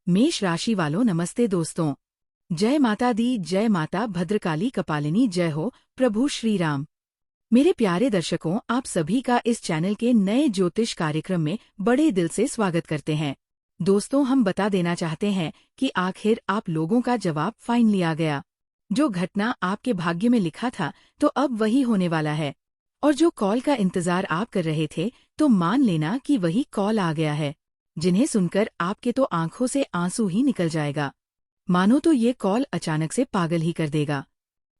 मेष राशि वालों नमस्ते दोस्तों। जय माता दी, जय माता भद्रकाली कपालिनी, जय हो प्रभु श्री राम। मेरे प्यारे दर्शकों, आप सभी का इस चैनल के नए ज्योतिष कार्यक्रम में बड़े दिल से स्वागत करते हैं। दोस्तों, हम बता देना चाहते हैं कि आखिर आप लोगों का जवाब फाइनली आ गया। जो घटना आपके भाग्य में लिखा था तो अब वही होने वाला है, और जो कॉल का इंतजार आप कर रहे थे तो मान लेना कि वही कॉल आ गया है, जिन्हें सुनकर आपके तो आंखों से आंसू ही निकल जाएगा। मानो तो ये कॉल अचानक से पागल ही कर देगा।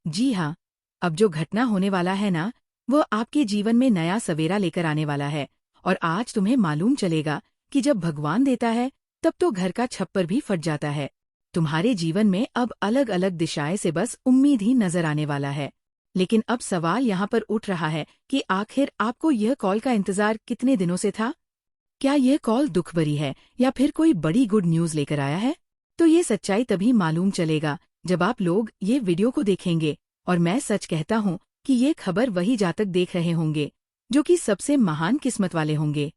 जी हाँ, अब जो घटना होने वाला है ना, वो आपके जीवन में नया सवेरा लेकर आने वाला है। और आज तुम्हें मालूम चलेगा कि जब भगवान देता है तब तो घर का छप्पर भी फट जाता है। तुम्हारे जीवन में अब अलग अलग दिशाएं से बस उम्मीद ही नजर आने वाला है। लेकिन अब सवाल यहाँ पर उठ रहा है कि आखिर आपको यह कॉल का इंतजार कितने दिनों से था? क्या यह कॉल दुख भरी है या फिर कोई बड़ी गुड न्यूज लेकर आया है? तो ये सच्चाई तभी मालूम चलेगा जब आप लोग ये वीडियो को देखेंगे। और मैं सच कहता हूँ कि ये खबर वही जातक देख रहे होंगे जो कि सबसे महान किस्मत वाले होंगे।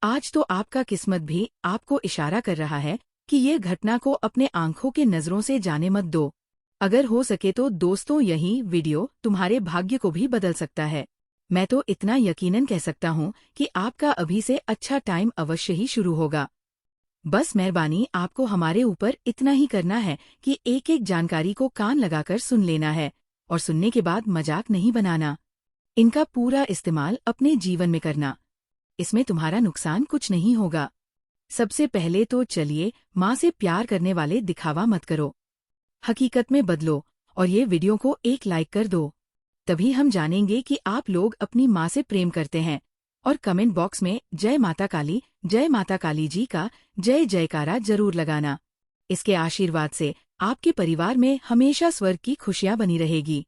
आज तो आपका किस्मत भी आपको इशारा कर रहा है कि ये घटना को अपने आंखों के नजरों से जाने मत दो। अगर हो सके तो दोस्तों, यही वीडियो तुम्हारे भाग्य को भी बदल सकता है। मैं तो इतना यकीनन कह सकता हूँ कि आपका अभी से अच्छा टाइम अवश्य ही शुरू होगा। बस मेहरबानी आपको हमारे ऊपर इतना ही करना है कि एक एक जानकारी को कान लगाकर सुन लेना है, और सुनने के बाद मजाक नहीं बनाना। इनका पूरा इस्तेमाल अपने जीवन में करना। इसमें तुम्हारा नुकसान कुछ नहीं होगा। सबसे पहले तो चलिए, माँ से प्यार करने वाले दिखावा मत करो, हकीकत में बदलो और ये वीडियो को एक लाइक कर दो। तभी हम जानेंगे कि आप लोग अपनी माँ से प्रेम करते हैं। और कमेंट बॉक्स में जय माता काली जी का जय जयकारा जरूर लगाना। इसके आशीर्वाद से आपके परिवार में हमेशा स्वर्ग की खुशियां बनी रहेगी।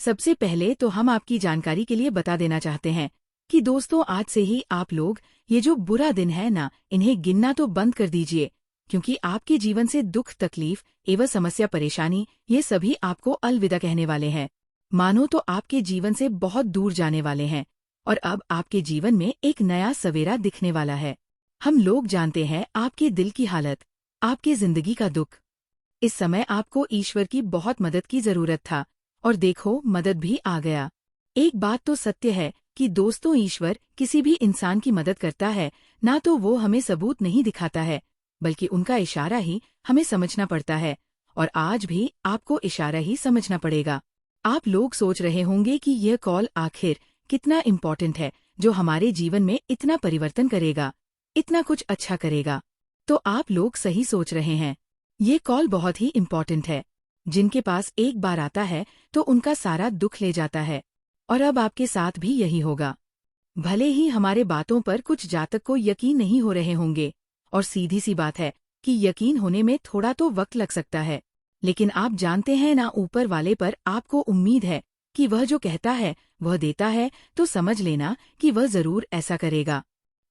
सबसे पहले तो हम आपकी जानकारी के लिए बता देना चाहते हैं कि दोस्तों, आज से ही आप लोग ये जो बुरा दिन है ना, इन्हें गिनना तो बंद कर दीजिए, क्योंकि आपके जीवन से दुख, तकलीफ एवं समस्या, परेशानी, ये सभी आपको अलविदा कहने वाले हैं। मानो तो आपके जीवन से बहुत दूर जाने वाले हैं, और अब आपके जीवन में एक नया सवेरा दिखने वाला है। हम लोग जानते हैं आपके दिल की हालत, आपकी जिंदगी का दुख। इस समय आपको ईश्वर की बहुत मदद की जरूरत था, और देखो मदद भी आ गया। एक बात तो सत्य है कि दोस्तों, ईश्वर किसी भी इंसान की मदद करता है ना तो वो हमें सबूत नहीं दिखाता है, बल्कि उनका इशारा ही हमें समझना पड़ता है। और आज भी आपको इशारा ही समझना पड़ेगा। आप लोग सोच रहे होंगे कि यह कॉल आखिर कितना इम्पोर्टेंट है, जो हमारे जीवन में इतना परिवर्तन करेगा, इतना कुछ अच्छा करेगा। तो आप लोग सही सोच रहे हैं, ये कॉल बहुत ही इम्पोर्टेंट है। जिनके पास एक बार आता है तो उनका सारा दुख ले जाता है, और अब आपके साथ भी यही होगा। भले ही हमारे बातों पर कुछ जातक को यकीन नहीं हो रहे होंगे, और सीधी सी बात है कि यकीन होने में थोड़ा तो वक्त लग सकता है, लेकिन आप जानते हैं ना, ऊपर वाले पर आपको उम्मीद है कि वह जो कहता है वह देता है, तो समझ लेना कि वह जरूर ऐसा करेगा।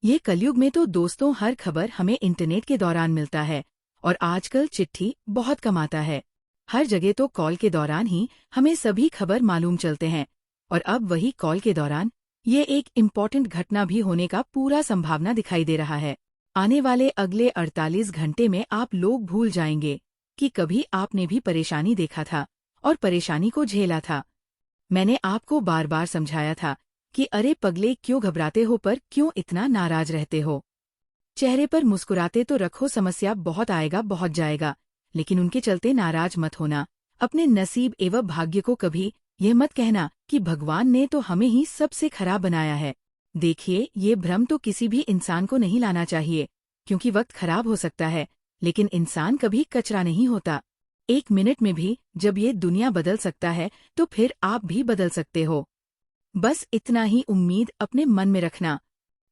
ये कलयुग में तो दोस्तों हर खबर हमें इंटरनेट के दौरान मिलता है, और आजकल चिट्ठी बहुत कम आता है। हर जगह तो कॉल के दौरान ही हमें सभी खबर मालूम चलते हैं, और अब वही कॉल के दौरान ये एक इम्पॉर्टेंट घटना भी होने का पूरा संभावना दिखाई दे रहा है। आने वाले अगले 48 घंटे में आप लोग भूल जाएंगे कि कभी आपने भी परेशानी देखा था और परेशानी को झेला था। मैंने आपको बार बार समझाया था कि अरे पगले, क्यों घबराते हो, पर क्यों इतना नाराज रहते हो? चेहरे पर मुस्कुराते तो रखो, समस्या बहुत आएगा बहुत जाएगा, लेकिन उनके चलते नाराज मत होना। अपने नसीब एवं भाग्य को कभी यह मत कहना कि भगवान ने तो हमें ही सबसे खराब बनाया है। देखिए, ये भ्रम तो किसी भी इंसान को नहीं लाना चाहिए, क्योंकि वक्त खराब हो सकता है, लेकिन इंसान कभी कचरा नहीं होता। एक मिनट में भी जब ये दुनिया बदल सकता है तो फिर आप भी बदल सकते हो। बस इतना ही उम्मीद अपने मन में रखना।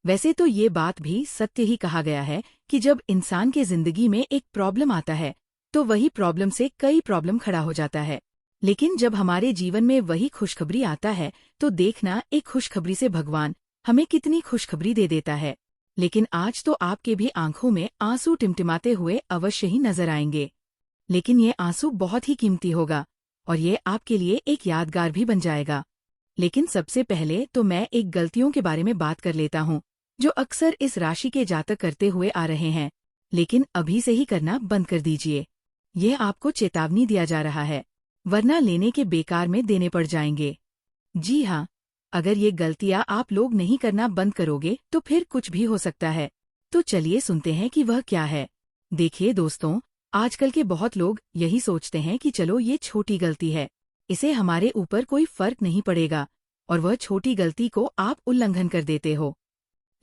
वैसे तो ये बात भी सत्य ही कहा गया है कि जब इंसान के जिंदगी में एक प्रॉब्लम आता है तो वही प्रॉब्लम से कई प्रॉब्लम खड़ा हो जाता है। लेकिन जब हमारे जीवन में वही खुशखबरी आता है तो देखना, एक खुशखबरी से भगवान हमें कितनी खुशखबरी दे देता है। लेकिन आज तो आपके भी आंखों में आंसू टिमटिमाते हुए अवश्य ही नजर आएंगे, लेकिन ये आंसू बहुत ही कीमती होगा, और ये आपके लिए एक यादगार भी बन जाएगा। लेकिन सबसे पहले तो मैं एक गलतियों के बारे में बात कर लेता हूँ जो अक्सर इस राशि के जातक करते हुए आ रहे हैं। लेकिन अभी से ही करना बंद कर दीजिए। यह आपको चेतावनी दिया जा रहा है, वरना लेने के बेकार में देने पड़ जाएंगे। जी हाँ, अगर ये गलतियां आप लोग नहीं करना बंद करोगे तो फिर कुछ भी हो सकता है। तो चलिए सुनते हैं कि वह क्या है। देखिए दोस्तों, आजकल के बहुत लोग यही सोचते हैं कि चलो ये छोटी गलती है, इसे हमारे ऊपर कोई फर्क नहीं पड़ेगा, और वह छोटी गलती को आप उल्लंघन कर देते हो।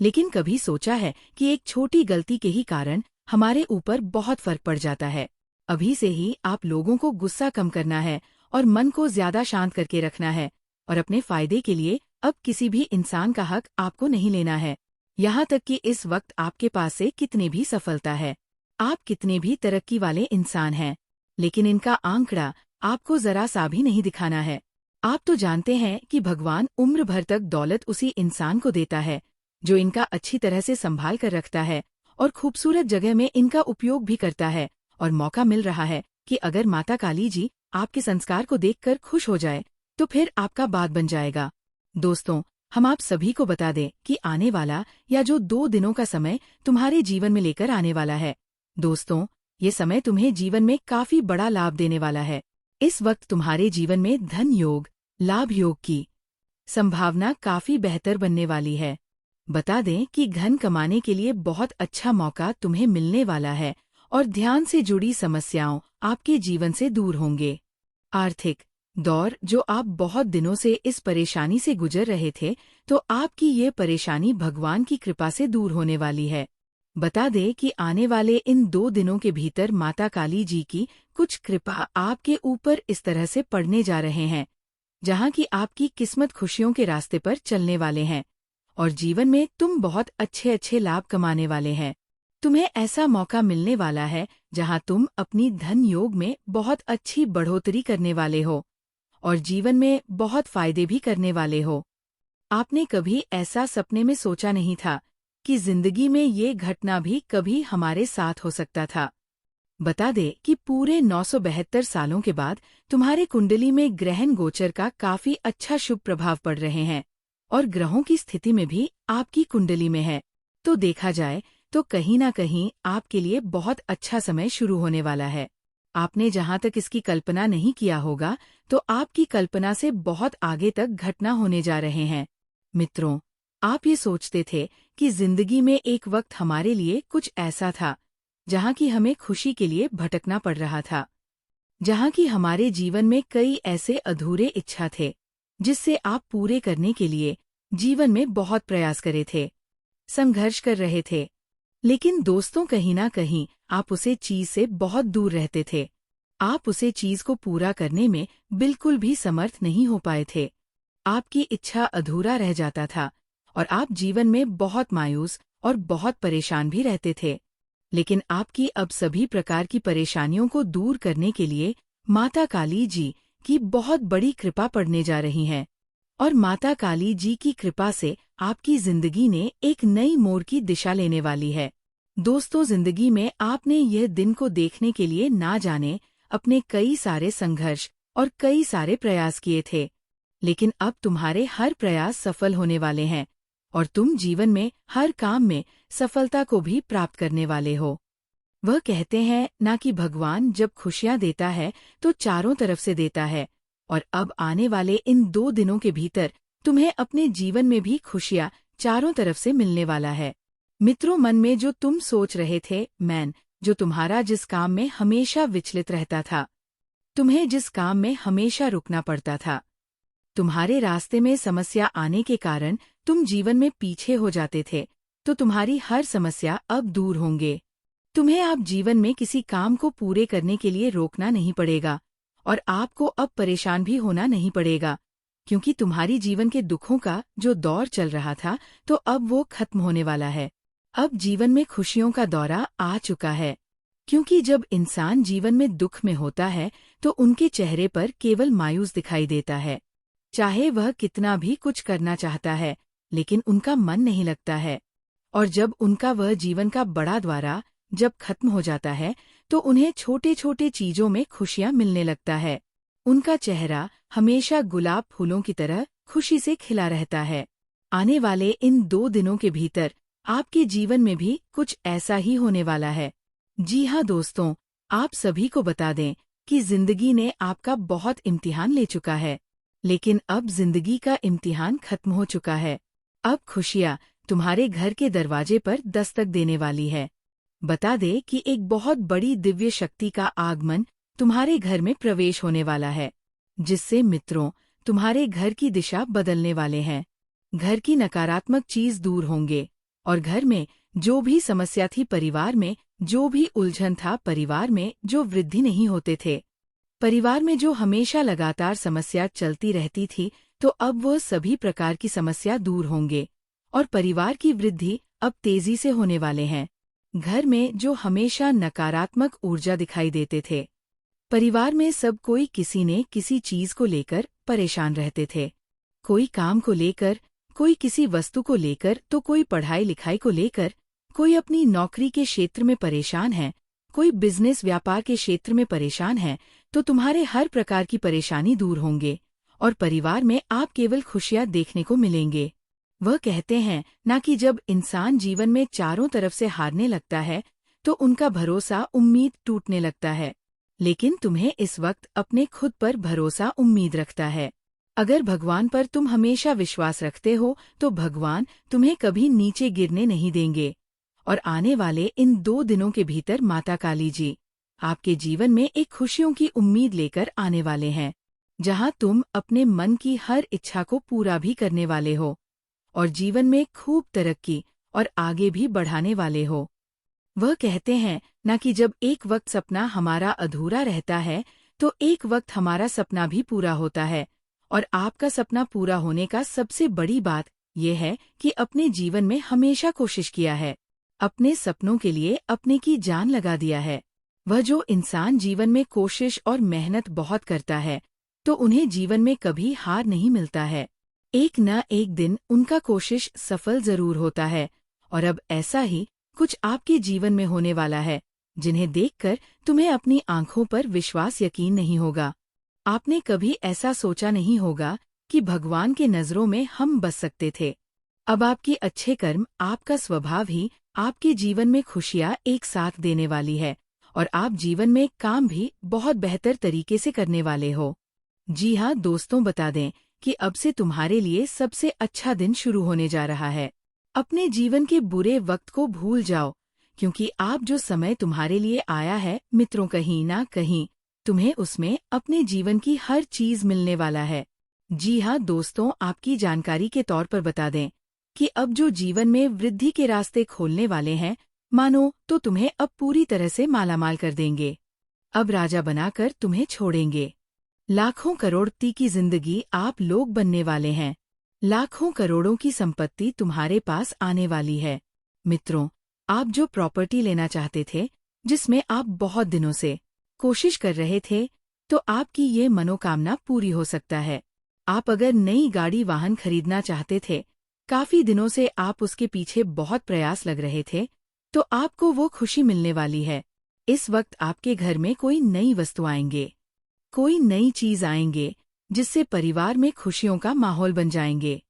लेकिन कभी सोचा है कि एक छोटी गलती के ही कारण हमारे ऊपर बहुत फर्क पड़ जाता है। अभी से ही आप लोगों को गुस्सा कम करना है और मन को ज्यादा शांत करके रखना है, और अपने फायदे के लिए अब किसी भी इंसान का हक आपको नहीं लेना है। यहाँ तक कि इस वक्त आपके पास से कितनी भी सफलता है, आप कितने भी तरक्की वाले इंसान हैं, लेकिन इनका आंकड़ा आपको जरा सा भी नहीं दिखाना है। आप तो जानते हैं कि भगवान उम्र भर तक दौलत उसी इंसान को देता है जो इनका अच्छी तरह से संभाल कर रखता है और खूबसूरत जगह में इनका उपयोग भी करता है। और मौका मिल रहा है कि अगर माता काली जी आपके संस्कार को देखकर खुश हो जाए तो फिर आपका बात बन जाएगा। दोस्तों, हम आप सभी को बता दें कि आने वाला या जो 2 दिनों का समय तुम्हारे जीवन में लेकर आने वाला है, दोस्तों, ये समय तुम्हें जीवन में काफी बड़ा लाभ देने वाला है। इस वक्त तुम्हारे जीवन में धन योग, लाभ योग की संभावना काफी बेहतर बनने वाली है। बता दें कि धन कमाने के लिए बहुत अच्छा मौका तुम्हें मिलने वाला है और ध्यान से जुड़ी समस्याओं आपके जीवन से दूर होंगे। आर्थिक दौर, जो आप बहुत दिनों से इस परेशानी से गुजर रहे थे, तो आपकी ये परेशानी भगवान की कृपा से दूर होने वाली है। बता दें कि आने वाले इन 2 दिनों के भीतर माता काली जी की कुछ कृपा आपके ऊपर इस तरह से पड़ने जा रहे हैं, जहाँ की आपकी किस्मत खुशियों के रास्ते पर चलने वाले हैं और जीवन में तुम बहुत अच्छे अच्छे लाभ कमाने वाले हैं। तुम्हें ऐसा मौका मिलने वाला है जहां तुम अपनी धन योग में बहुत अच्छी बढ़ोतरी करने वाले हो और जीवन में बहुत फायदे भी करने वाले हो। आपने कभी ऐसा सपने में सोचा नहीं था कि जिंदगी में ये घटना भी कभी हमारे साथ हो सकता था। बता दे कि पूरे 972 सालों के बाद तुम्हारे कुंडली में ग्रहण गोचर का काफी अच्छा शुभ प्रभाव पड़ रहे हैं और ग्रहों की स्थिति में भी आपकी कुंडली में है। तो देखा जाए तो कहीं ना कहीं आपके लिए बहुत अच्छा समय शुरू होने वाला है। आपने जहां तक इसकी कल्पना नहीं किया होगा, तो आपकी कल्पना से बहुत आगे तक घटना होने जा रहे हैं। मित्रों, आप ये सोचते थे कि जिंदगी में एक वक्त हमारे लिए कुछ ऐसा था जहां की हमें खुशी के लिए भटकना पड़ रहा था, जहां की हमारे जीवन में कई ऐसे अधूरे इच्छा थे जिससे आप पूरे करने के लिए जीवन में बहुत प्रयास करे थे, संघर्ष कर रहे थे। लेकिन दोस्तों, कहीं ना कहीं आप उसे चीज से बहुत दूर रहते थे। आप उसे चीज को पूरा करने में बिल्कुल भी समर्थ नहीं हो पाए थे। आपकी इच्छा अधूरा रह जाता था और आप जीवन में बहुत मायूस और बहुत परेशान भी रहते थे। लेकिन आपकी अब सभी प्रकार की परेशानियों को दूर करने के लिए माता काली जी की बहुत बड़ी कृपा पड़ने जा रही है और माता काली जी की कृपा से आपकी जिंदगी ने एक नई मोड़ की दिशा लेने वाली है। दोस्तों, जिंदगी में आपने यह दिन को देखने के लिए ना जाने अपने कई सारे संघर्ष और कई सारे प्रयास किए थे, लेकिन अब तुम्हारे हर प्रयास सफल होने वाले हैं और तुम जीवन में हर काम में सफलता को भी प्राप्त करने वाले हो। वह कहते हैं ना कि भगवान जब खुशियां देता है तो चारों तरफ से देता है, और अब आने वाले इन 2 दिनों के भीतर तुम्हें अपने जीवन में भी खुशियां चारों तरफ से मिलने वाला है। मित्रों, मन में जो तुम सोच रहे थे, जो तुम्हारा जिस काम में हमेशा विचलित रहता था, तुम्हें जिस काम में हमेशा रुकना पड़ता था, तुम्हारे रास्ते में समस्या आने के कारण तुम जीवन में पीछे हो जाते थे, तो तुम्हारी हर समस्या अब दूर होंगे। तुम्हें अब जीवन में किसी काम को पूरे करने के लिए रोकना नहीं पड़ेगा और आपको अब परेशान भी होना नहीं पड़ेगा, क्योंकि तुम्हारी जीवन के दुखों का जो दौर चल रहा था तो अब वो खत्म होने वाला है। अब जीवन में खुशियों का दौरा आ चुका है, क्योंकि जब इंसान जीवन में दुख में होता है तो उनके चेहरे पर केवल मायूस दिखाई देता है। चाहे वह कितना भी कुछ करना चाहता है, लेकिन उनका मन नहीं लगता है, और जब उनका वह जीवन का बड़ा द्वारा जब खत्म हो जाता है तो उन्हें छोटे छोटे चीजों में खुशियां मिलने लगता है। उनका चेहरा हमेशा गुलाब फूलों की तरह खुशी से खिला रहता है। आने वाले इन 2 दिनों के भीतर आपके जीवन में भी कुछ ऐसा ही होने वाला है। जी हाँ दोस्तों, आप सभी को बता दें कि जिंदगी ने आपका बहुत इम्तिहान ले चुका है, लेकिन अब जिंदगी का इम्तिहान खत्म हो चुका है। अब खुशियाँ तुम्हारे घर के दरवाजे पर दस्तक देने वाली है। बता दे कि एक बहुत बड़ी दिव्य शक्ति का आगमन तुम्हारे घर में प्रवेश होने वाला है, जिससे मित्रों तुम्हारे घर की दिशा बदलने वाले हैं। घर की नकारात्मक चीज दूर होंगे और घर में जो भी समस्या थी, परिवार में जो भी उलझन था, परिवार में जो वृद्धि नहीं होते थे, परिवार में जो हमेशा लगातार समस्या चलती रहती थी, तो अब वह सभी प्रकार की समस्या दूर होंगे और परिवार की वृद्धि अब तेजी से होने वाले हैं। घर में जो हमेशा नकारात्मक ऊर्जा दिखाई देते थे, परिवार में सब कोई किसी न किसी चीज को लेकर परेशान रहते थे। कोई काम को लेकर, कोई किसी वस्तु को लेकर, तो कोई पढ़ाई लिखाई को लेकर, कोई अपनी नौकरी के क्षेत्र में परेशान है, कोई बिजनेस व्यापार के क्षेत्र में परेशान है। तो तुम्हारे हर प्रकार की परेशानी दूर होंगे और परिवार में आप केवल खुशियां देखने को मिलेंगे। वह कहते हैं ना कि जब इंसान जीवन में चारों तरफ से हारने लगता है तो उनका भरोसा, उम्मीद टूटने लगता है, लेकिन तुम्हें इस वक्त अपने खुद पर भरोसा, उम्मीद रखता है। अगर भगवान पर तुम हमेशा विश्वास रखते हो तो भगवान तुम्हें कभी नीचे गिरने नहीं देंगे। और आने वाले इन 2 दिनों के भीतर माता काली जी आपके जीवन में एक खुशियों की उम्मीद लेकर आने वाले हैं, जहां तुम अपने मन की हर इच्छा को पूरा भी करने वाले हो और जीवन में खूब तरक्की और आगे भी बढ़ाने वाले हो। वह कहते हैं ना कि जब एक वक्त सपना हमारा अधूरा रहता है तो एक वक्त हमारा सपना भी पूरा होता है। और आपका सपना पूरा होने का सबसे बड़ी बात यह है कि अपने जीवन में हमेशा कोशिश किया है, अपने सपनों के लिए अपने की जान लगा दिया है। वह जो इंसान जीवन में कोशिश और मेहनत बहुत करता है तो उन्हें जीवन में कभी हार नहीं मिलता है। एक न एक दिन उनका कोशिश सफल जरूर होता है। और अब ऐसा ही कुछ आपके जीवन में होने वाला है, जिन्हें देखकर तुम्हें अपनी आंखों पर विश्वास, यकीन नहीं होगा। आपने कभी ऐसा सोचा नहीं होगा कि भगवान के नजरों में हम बस सकते थे। अब आपके अच्छे कर्म, आपका स्वभाव ही आपके जीवन में खुशियां एक साथ देने वाली है और आप जीवन में काम भी बहुत बेहतर तरीके से करने वाले हो। जी हाँ दोस्तों, बता दें कि अब से तुम्हारे लिए सबसे अच्छा दिन शुरू होने जा रहा है। अपने जीवन के बुरे वक्त को भूल जाओ, क्योंकि आप जो समय तुम्हारे लिए आया है मित्रों, कहीं ना कहीं तुम्हें उसमें अपने जीवन की हर चीज मिलने वाला है। जी हाँ दोस्तों, आपकी जानकारी के तौर पर बता दें कि अब जो जीवन में वृद्धि के रास्ते खोलने वाले हैं, मानो तो तुम्हें अब पूरी तरह से मालामाल कर देंगे। अब राजा बनाकर तुम्हें छोड़ेंगे। लाखों करोड़पति की जिंदगी आप लोग बनने वाले हैं। लाखों करोड़ों की संपत्ति तुम्हारे पास आने वाली है। मित्रों, आप जो प्रॉपर्टी लेना चाहते थे, जिसमें आप बहुत दिनों से कोशिश कर रहे थे, तो आपकी ये मनोकामना पूरी हो सकता है। आप अगर नई गाड़ी वाहन खरीदना चाहते थे, काफी दिनों से आप उसके पीछे बहुत प्रयास लग रहे थे, तो आपको वो खुशी मिलने वाली है। इस वक्त आपके घर में कोई नई वस्तु आएंगे, कोई नई चीज आएंगे, जिससे परिवार में खुशियों का माहौल बन जाएंगे।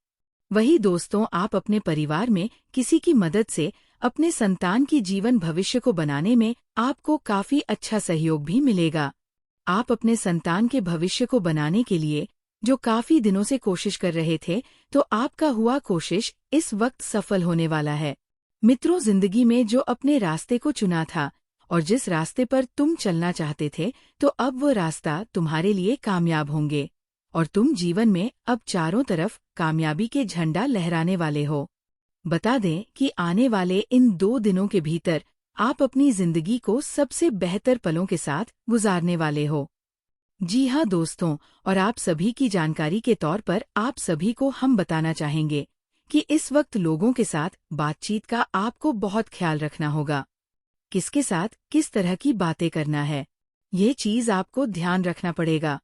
वही दोस्तों, आप अपने परिवार में किसी की मदद से अपने संतान की जीवन भविष्य को बनाने में आपको काफी अच्छा सहयोग भी मिलेगा। आप अपने संतान के भविष्य को बनाने के लिए जो काफी दिनों से कोशिश कर रहे थे, तो आपका हुआ कोशिश इस वक्त सफल होने वाला है। मित्रों, जिंदगी में जो अपने रास्ते को चुना था और जिस रास्ते पर तुम चलना चाहते थे, तो अब वो रास्ता तुम्हारे लिए कामयाब होंगे और तुम जीवन में अब चारों तरफ कामयाबी के झंडा लहराने वाले हो। बता दें कि आने वाले इन 2 दिनों के भीतर आप अपनी जिंदगी को सबसे बेहतर पलों के साथ गुजारने वाले हो। जी हाँ दोस्तों, और आप सभी की जानकारी के तौर पर आप सभी को हम बताना चाहेंगे कि इस वक्त लोगों के साथ बातचीत का आपको बहुत ख्याल रखना होगा। किसके साथ किस तरह की बातें करना है, ये चीज आपको ध्यान रखना पड़ेगा।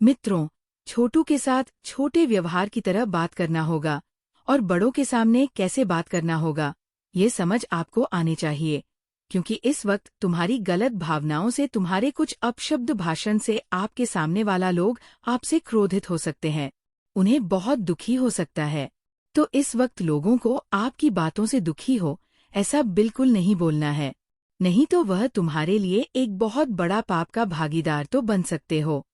मित्रों, छोटू के साथ छोटे व्यवहार की तरह बात करना होगा और बड़ों के सामने कैसे बात करना होगा, ये समझ आपको आनी चाहिए, क्योंकि इस वक्त तुम्हारी गलत भावनाओं से, तुम्हारे कुछ अपशब्द भाषण से आपके सामने वाला लोग आपसे क्रोधित हो सकते हैं, उन्हें बहुत दुखी हो सकता है। तो इस वक्त लोगों को आपकी बातों से दुखी हो, ऐसा बिल्कुल नहीं बोलना है। नहीं तो वह तुम्हारे लिए एक बहुत बड़ा पाप का भागीदार तो बन सकते हो।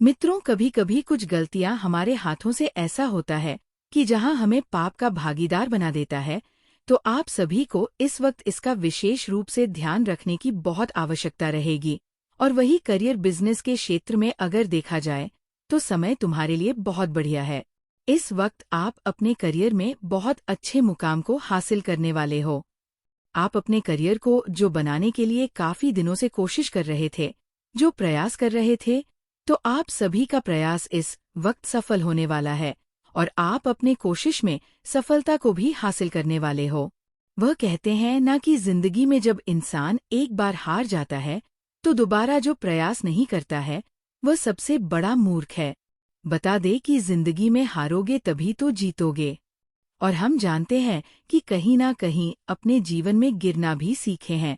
मित्रों, कभी कभी कुछ गलतियां हमारे हाथों से ऐसा होता है कि जहां हमें पाप का भागीदार बना देता है, तो आप सभी को इस वक्त इसका विशेष रूप से ध्यान रखने की बहुत आवश्यकता रहेगी। और वही करियर बिजनेस के क्षेत्र में अगर देखा जाए तो समय तुम्हारे लिए बहुत बढ़िया है। इस वक्त आप अपने करियर में बहुत अच्छे मुकाम को हासिल करने वाले हो। आप अपने करियर को जो बनाने के लिए काफी दिनों से कोशिश कर रहे थे, जो प्रयास कर रहे थे, तो आप सभी का प्रयास इस वक्त सफल होने वाला है और आप अपने कोशिश में सफलता को भी हासिल करने वाले हो। वह कहते हैं ना कि जिंदगी में जब इंसान एक बार हार जाता है तो दोबारा जो प्रयास नहीं करता है वह सबसे बड़ा मूर्ख है। बता दे कि जिंदगी में हारोगे तभी तो जीतोगे। और हम जानते हैं कि कहीं ना कहीं अपने जीवन में गिरना भी सीखे हैं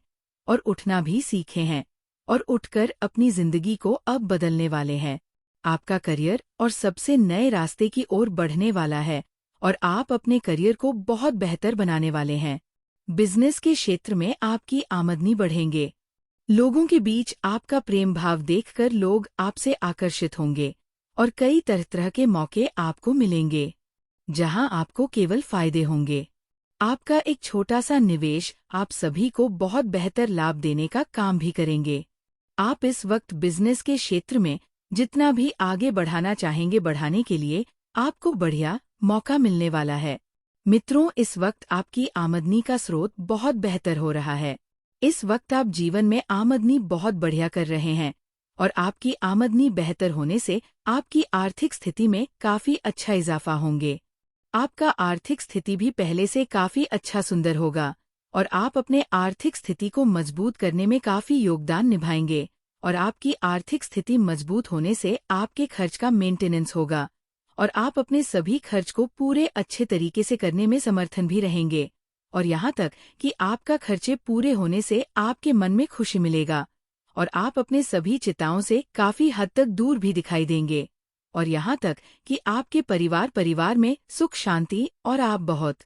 और उठना भी सीखे हैं और उठकर अपनी जिंदगी को अब बदलने वाले हैं। आपका करियर और सबसे नए रास्ते की ओर बढ़ने वाला है और आप अपने करियर को बहुत बेहतर बनाने वाले हैं। बिजनेस के क्षेत्र में आपकी आमदनी बढ़ेंगे। लोगों के बीच आपका प्रेम भाव देखकर लोग आपसे आकर्षित होंगे और कई तरह तरह के मौके आपको मिलेंगे जहां आपको केवल फायदे होंगे। आपका एक छोटा सा निवेश आप सभी को बहुत बेहतर लाभ देने का काम भी करेंगे। आप इस वक्त बिजनेस के क्षेत्र में जितना भी आगे बढ़ाना चाहेंगे, बढ़ाने के लिए आपको बढ़िया मौका मिलने वाला है। मित्रों, इस वक्त आपकी आमदनी का स्रोत बहुत बेहतर हो रहा है। इस वक्त आप जीवन में आमदनी बहुत बढ़िया कर रहे हैं और आपकी आमदनी बेहतर होने से आपकी आर्थिक स्थिति में काफी अच्छा इजाफा होंगे। आपका आर्थिक स्थिति भी पहले से काफी अच्छा सुंदर होगा और आप अपने आर्थिक स्थिति को मजबूत करने में काफी योगदान निभाएंगे और आपकी आर्थिक स्थिति मजबूत होने से आपके खर्च का मेंटेनेंस होगा और आप अपने सभी खर्च को पूरे अच्छे तरीके से करने में समर्थन भी रहेंगे। और यहाँ तक कि आपका खर्चे पूरे होने से आपके मन में खुशी मिलेगा और आप अपने सभी चिंताओं से काफी हद तक दूर भी दिखाई देंगे। और यहाँ तक कि आपके परिवार में सुख शांति और आप बहुत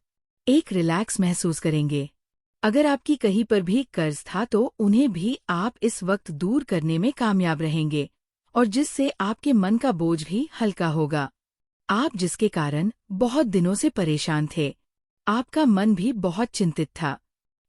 एक रिलैक्स महसूस करेंगे। अगर आपकी कहीं पर भी कर्ज था तो उन्हें भी आप इस वक्त दूर करने में कामयाब रहेंगे और जिससे आपके मन का बोझ भी हल्का होगा। आप जिसके कारण बहुत दिनों से परेशान थे, आपका मन भी बहुत चिंतित था,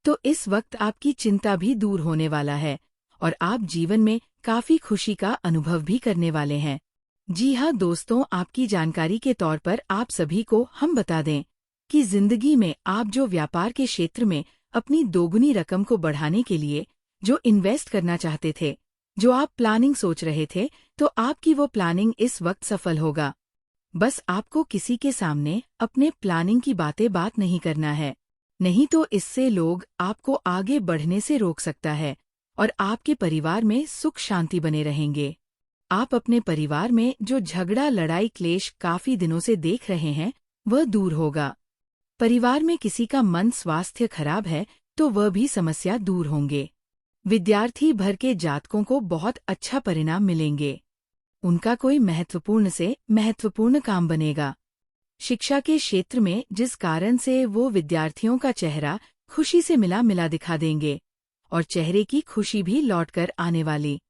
तो इस वक्त आपकी चिंता भी दूर होने वाला है और आप जीवन में काफी खुशी का अनुभव भी करने वाले हैं। जी हाँ दोस्तों, आपकी जानकारी के तौर पर आप सभी को हम बता दें कि जिंदगी में आप जो व्यापार के क्षेत्र में अपनी दोगुनी रकम को बढ़ाने के लिए जो इन्वेस्ट करना चाहते थे, जो आप प्लानिंग सोच रहे थे, तो आपकी वो प्लानिंग इस वक्त सफल होगा। बस आपको किसी के सामने अपने प्लानिंग की बात नहीं करना है, नहीं तो इससे लोग आपको आगे बढ़ने से रोक सकता है और आपके परिवार में सुख शांति बने रहेंगे। आप अपने परिवार में जो झगड़ा लड़ाई क्लेश काफी दिनों से देख रहे हैं वह दूर होगा। परिवार में किसी का मन स्वास्थ्य खराब है तो वह भी समस्या दूर होंगे। विद्यार्थी भर के जातकों को बहुत अच्छा परिणाम मिलेंगे। उनका कोई महत्वपूर्ण से महत्वपूर्ण काम बनेगा। शिक्षा के क्षेत्र में जिस कारण से वो विद्यार्थियों का चेहरा खुशी से मिला मिला दिखा देंगे और चेहरे की खुशी भी लौटकर आने वाली।